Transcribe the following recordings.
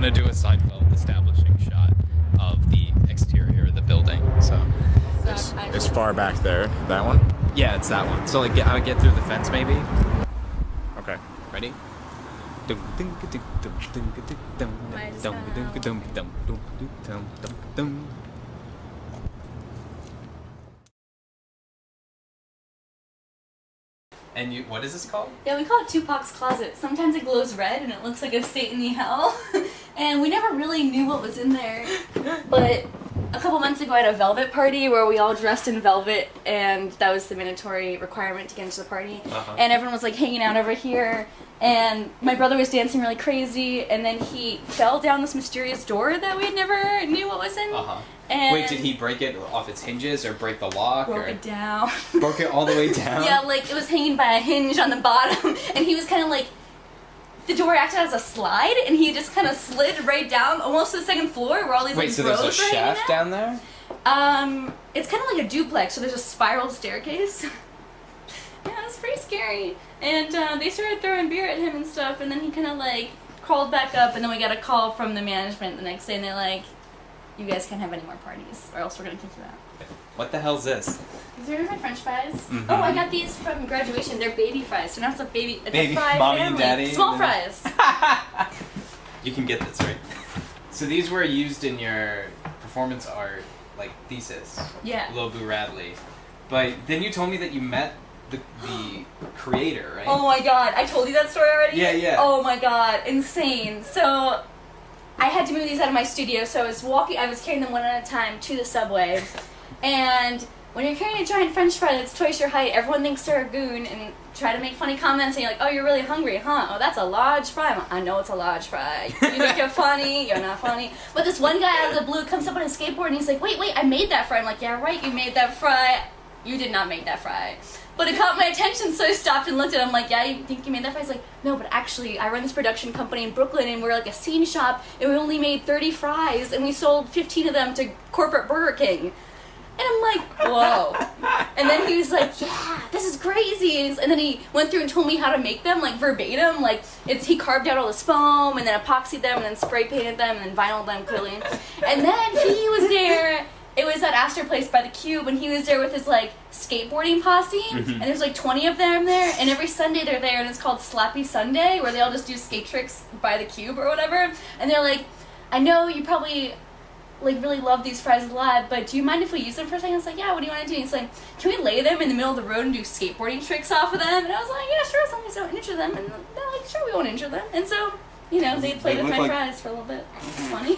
want to do a Seinfeld establishing shot of the exterior of the building. So it's far back there. That one? yeah, it's that one. So like I would get through the fence maybe. Okay. Ready? And you, what is this called? Yeah, we call it Tupac's Closet. Sometimes it glows red and it looks like a Satan hell. And we never really knew what was in there. But a couple months ago I had a velvet party where we all dressed in velvet, and that was the mandatory requirement to get into the party. And everyone was like hanging out over here, and my brother was dancing really crazy, and then he fell down this mysterious door that we never knew what was in. And wait, did he break it off its hinges or break the lock? broke it down. Broke it all the way down? Yeah, like it was hanging by a hinge on the bottom, and he was kind of like, the door acted as a slide, and he just kind of slid right down, almost to the second floor, where all these wait, like so rows there's a were hanging shaft out. down there? It's kind of like a duplex, so there's a spiral staircase. Yeah, it's pretty scary. And they started throwing beer at him and stuff, and then he kind of like crawled back up, and then we got a call from the management the next day, and they're like, you guys can't have any more parties, or else we're gonna kick you out. What the hell's this? These are my French fries. Oh, I got these from graduation. They're baby fries, so now it's a baby. It's a fry mommy family. and daddy. Small fries. You can get this, right? So these were used in your performance art, like, thesis. Yeah. Lil Boo Radley. But then you told me that you met the creator, right? Oh my god, I told you that story already? Yeah, yeah. Oh my god, insane. So, I had to move these out of my studio, so I was carrying them one at a time to the subway. And when you're carrying a giant french fry that's twice your height, everyone thinks they're a goon and try to make funny comments, and you're like, oh, you're really hungry, huh? Oh, that's a large fry. I'm like, I know it's a large fry. You think you're funny, you're not funny. But this one guy out of the blue comes up on his skateboard and he's like, wait, I made that fry. I'm like, yeah, right, you made that fry. You did not make that fry. But it caught my attention, so I stopped and looked at him like, yeah, you think you made that fry? He's like, no, but actually, I run this production company in Brooklyn, and we're like a scene shop, and we only made 30 fries, and we sold 15 of them to corporate Burger King. And I'm like, whoa. And then he was like, yeah, this is crazy. And then he went through and told me how to make them, like verbatim. Like, he carved out all this foam, and then epoxied them, and then spray painted them, and then vinyled them clearly. And then he was there. It was at Astor Place by the Cube, and he was there with his, like, skateboarding posse, and there's, like, 20 of them there, and every Sunday they're there, and it's called Slappy Sunday, where they all just do skate tricks by the Cube or whatever, and they're like, I know you probably, like, really love these fries a lot, but do you mind if we use them for a second? I was like, yeah, what do you want to do? And he's like, can we lay them in the middle of the road and do skateboarding tricks off of them? And I was like, yeah, sure, as long as we don't injure them, and they're like, sure, we won't injure them, and so... You know, they played with my fries for a little bit. Funny.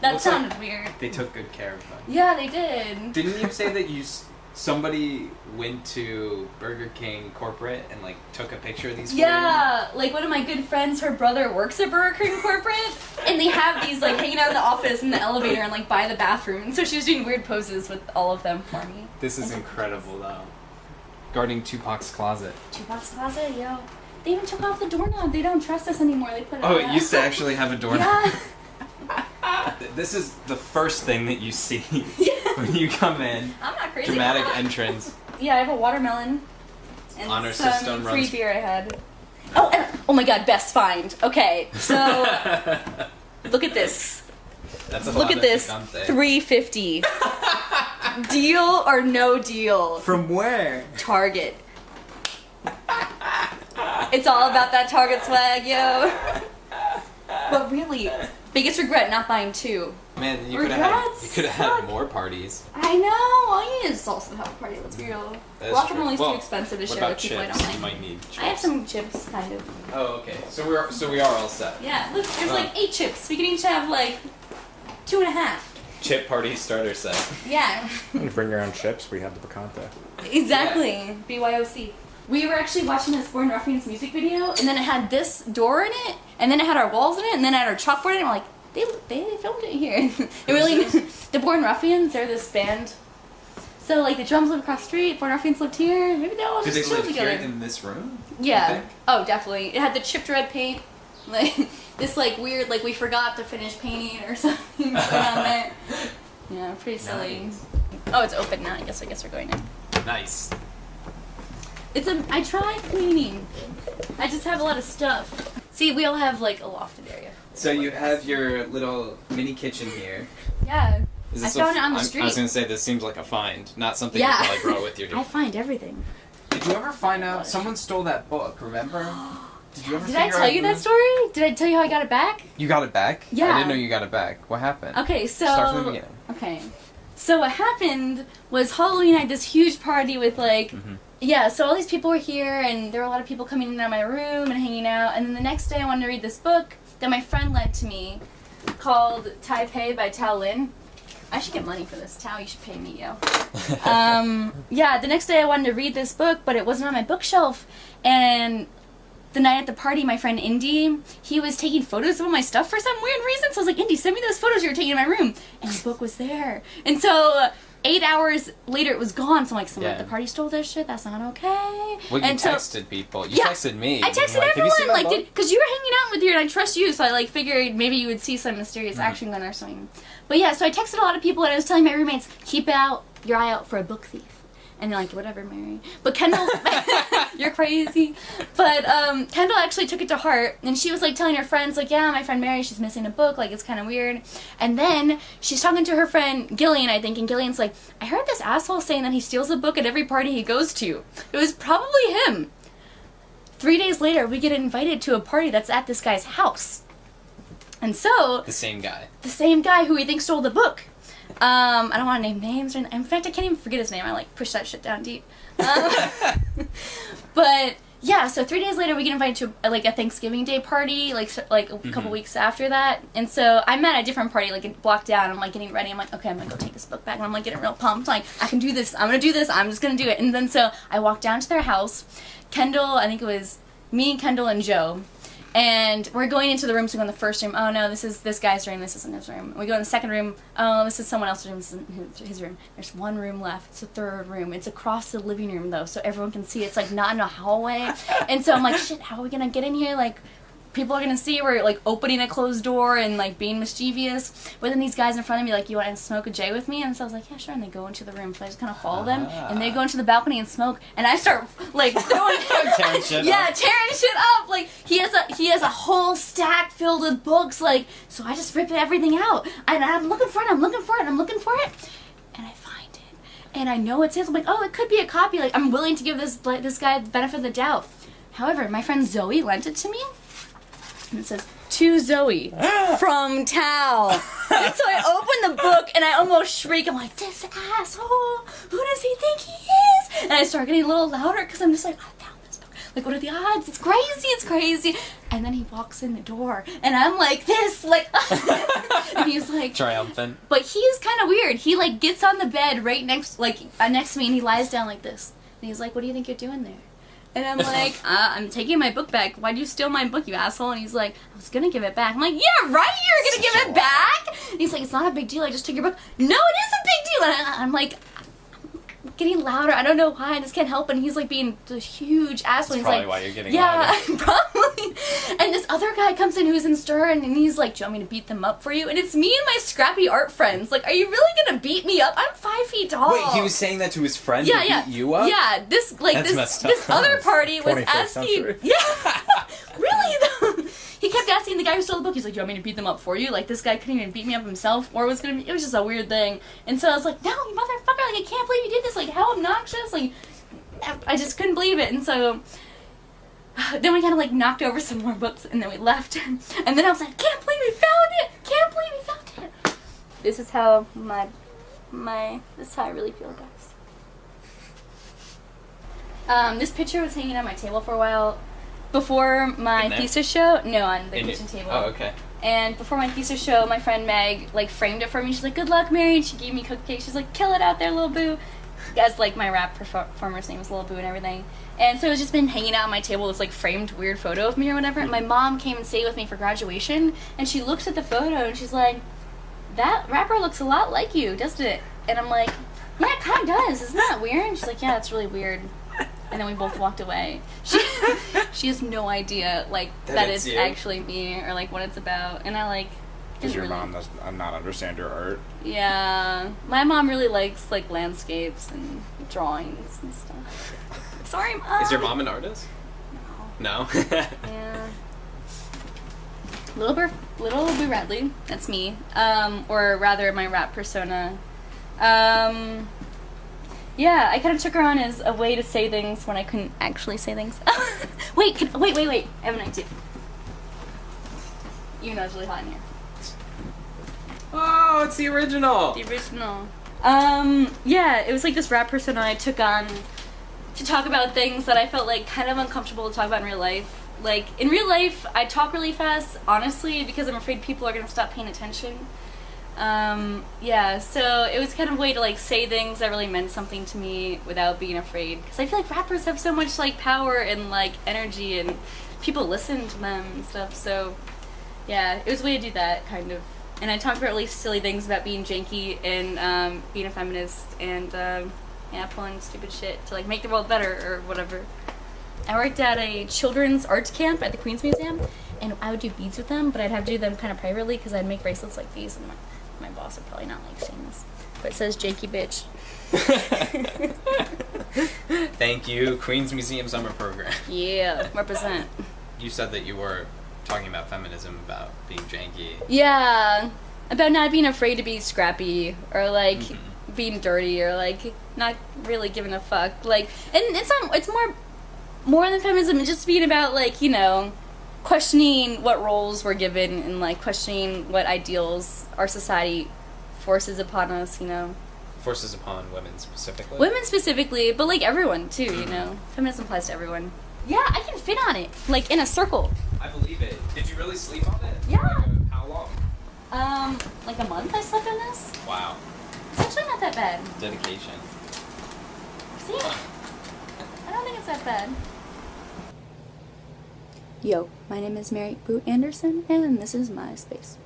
That sounded weird. They took good care of them. Yeah, they did. Didn't you say that somebody went to Burger King corporate and like took a picture of these? Yeah, like one of my good friends, her brother works at Burger King corporate, and they have these like hanging out in the office in the elevator and like by the bathroom, and so she was doing weird poses with all of them for me. This is incredible, though. Guarding Tupac's closet. Tupac's closet, yo. They even took off the doorknob. They don't trust us anymore. They put it. Oh, it used to actually have a doorknob. Yeah. This is the first thing that you see when you come in. I'm not crazy. Dramatic entrance. Yeah, I have a watermelon. And Honor some system free runs. beer I had. Oh my god, best find. Okay, so look at this. That's a Look lot at of this. picante. $3.50. Deal or no deal? From where? Target. It's all about that Target swag, yo. But really, biggest regret not buying two. Man, you Regrets? could have had more parties. I know. All you need is salsa to have a party. Let's be real. That is Guacamole's true. too expensive to What share about with people I chips? don't like. You might need chips. I have some chips, kind of. Oh, okay. So we are all set. Yeah, look, there's like 8 chips. We can each have like 2.5. Chip party starter set. Yeah. When you bring your own chips, we have the picante. Exactly. BYOC. We were actually watching this Born Ruffians music video, and then it had this door in it, and then it had our walls in it, and then it had our chalkboard in it, and we're like, they filmed it here. It really, the Born Ruffians, they're this band. So, like, the drums live across the street, Born Ruffians lived here, maybe they all Do just they chill live together. here in this room? Yeah. Oh, definitely. It had the chipped red paint, like, this, like, weird, like, we forgot to finish painting or something going on there. Yeah, pretty silly. Nice. Oh, it's open now. I guess we're going in. Nice. I tried cleaning. I just have a lot of stuff. See, we all have like a lofted area. So you have your little mini kitchen here. Yeah. Is I this found it on the street. I was gonna say this seems like a find, not something Yeah. you probably brought with you. I find everything. Did you ever find out someone stole that book? Remember? Did you ever? Did I tell you that story? Did I tell you how I got it back? You got it back? Yeah. I didn't know you got it back. What happened? Okay, so Start from the beginning. Okay, so what happened was Halloween. I had this huge party with like. Yeah, so all these people were here, and there were a lot of people coming in my room and hanging out. And then the next day, I wanted to read this book that my friend lent to me, called Taipei by Tao Lin. I should get money for this. Tao, you should pay me, yo. Yeah, the next day I wanted to read this book, but it wasn't on my bookshelf. And the night at the party, my friend Indy, he was taking photos of all my stuff for some weird reason. So I was like, Indy, send me those photos you were taking in my room. And the book was there. And so 8 hours later, it was gone. So I'm like, someone at the party stole this shit. That's not okay. Well, you and texted people. You texted me. I texted everyone, like, because you were hanging out with you, and I trust you, so I like figured maybe you would see some mysterious action going or something. But yeah, so I texted a lot of people, and I was telling my roommates, keep your eye out for a book thief. And they're like, whatever, Mary. But Kendall, you're crazy. But Kendall actually took it to heart, and she was like telling her friends, like, yeah, my friend Mary, she's missing a book, like, it's kind of weird. And then she's talking to her friend Gillian, I think, and Gillian's like, I heard this asshole saying that he steals a book at every party he goes to. It was probably him. 3 days later, we get invited to a party that's at this guy's house. And so... The same guy. The same guy who we think stole the book. I don't want to name names. Or in fact, I can't even forget his name. I, like, push that shit down deep. But, yeah, so 3 days later, we get invited to, like, a Thanksgiving Day party, like a couple weeks after that. And so I'm at a different party, like, a block down. I'm, like, getting ready. I'm like, okay, I'm going to go take this book back. And I'm, like, getting real pumped. Like, I can do this. I'm going to do this. I'm just going to do it. And then so I walked down to their house. Kendall, I think it was me, Kendall, and Joe. And we're going into the room, so we go in the first room. Oh no, this is this guy's room, this isn't his room. We go in the second room. Oh, this is someone else's room, this isn't his room. There's one room left, it's the third room. It's across the living room though, so everyone can see. It's like not in a hallway. And so I'm like, shit, how are we gonna get in here? Like, people are gonna see we're like opening a closed door and like being mischievous. But then these guys in front of me like, you want to smoke a J with me? And so I was like, yeah, sure. And they go into the room, so I just kind of follow them, and they go into the balcony and smoke. And I start like throwing, tearing shit tearing shit up. Like he has a whole stack filled with books. Like, so I just rip everything out, and I'm looking for it. And I find it, and I know it's his. I'm like, oh, it could be a copy. Like, I'm willing to give this guy the benefit of the doubt. However, my friend Zoe lent it to me. And it says, to Zoe, from Tao. And so I open the book, and I almost shriek. I'm like, this asshole, who does he think he is? And I start getting a little louder, because I'm just like, I found this book. Like, what are the odds? It's crazy. And then he walks in the door, and I'm like this, like, and he's like... Triumphant. But he's kind of weird. He, like, gets on the bed right next to me, and he lies down like this. And he's like, what do you think you're doing there? And I'm like, I'm taking my book back. Why'd you steal my book, you asshole? And he's like, I was gonna give it back. I'm like, yeah, right, you're gonna give it back? And he's like, it's not a big deal, I just took your book. No, it is a big deal. And I'm like, I'm getting louder. I don't know why, I just can't help it. And he's like being this huge asshole. That's he's probably like, why you're getting yeah, louder. probably. And this other guy comes in who's in Stern, and he's like, do you want me to beat them up for you? And it's me and my scrappy art friends. Like, are you really gonna beat me up? I'm 5 feet tall. Wait, he was saying that to his friend to beat you up? Yeah, this other party was 21st asking. century. Yeah, really though. He kept asking the guy who stole the book. He's like, "Do you want me to beat them up for you?" Like, this guy couldn't even beat me up himself, or it was just a weird thing. And so I was like, "No, you motherfucker! Like, I can't believe you did this! Like, how obnoxious! Like, I just couldn't believe it." And so then we kind of like knocked over some more books, and then we left. And then I was like, "Can't believe we found it! Can't believe we found it!" This is how this is how I really feel, guys. This picture was hanging on my table for a while. Before my thesis show, no, on the kitchen table. Oh, okay. And before my thesis show, my friend Meg, like, framed it for me. She's like, good luck, Mary. And she gave me cupcakes. She's like, kill it out there, little boo. As, like, my rap performer's name is Little Boo and everything. And so it's just been hanging out on my table, this, like, framed weird photo of me or whatever. And my mom came and stayed with me for graduation. And she looks at the photo and she's like, that rapper looks a lot like you, doesn't it? And I'm like, yeah, it kind of does. Isn't that weird? And she's like, yeah, it's really weird. And then we both walked away. She has no idea, like, that it's actually me or, like, what it's about. And I, like... Does your mom not understand your art? Yeah. My mom really likes, like, landscapes and drawings and stuff. Sorry, Mom. Is your mom an artist? No. No? Yeah. Little Boo Radley, that's me. Or rather, my rap persona. Yeah, I kind of took her on as a way to say things when I couldn't actually say things. Wait. I have an idea. Even though it's really hot in here. Oh, it's the original. The original. Yeah, it was like this rap persona I took on to talk about things that I felt like kind of uncomfortable to talk about in real life. Like, in real life, I talk really fast, honestly, because I'm afraid people are gonna stop paying attention. Yeah, so it was kind of a way to, like, say things that really meant something to me without being afraid. Because I feel like rappers have so much, like, power and, like, energy, and people listen to them and stuff, so, yeah, it was a way to do that, kind of. And I talked about really silly things about being janky and, being a feminist and, yeah, pulling stupid shit to, like, make the world better or whatever. I worked at a children's art camp at the Queens Museum, and I would do beads with them, but I'd have to do them kind of privately because I'd make bracelets like these, and my boss would probably not like seeing this. But it says janky bitch. Thank you, Queens Museum Summer Program. Yeah, represent. You said that you were talking about feminism, about being janky. Yeah, about not being afraid to be scrappy, or like being dirty, or like not really giving a fuck. Like, and it's more than feminism. It's just being about, like, you know, questioning what roles we're given and, like, questioning what ideals our society forces upon us, you know. Forces upon women specifically? Women specifically, but, like, everyone, too, you know. Feminism applies to everyone. Yeah, I can fit on it, like, in a circle. I believe it. Did you really sleep on it? Yeah. Like, how long? Like a month I slept on this. Wow. It's actually not that bad. Dedication. See? I don't think it's that bad. Yo, my name is Mary Boo Anderson, and this is my space.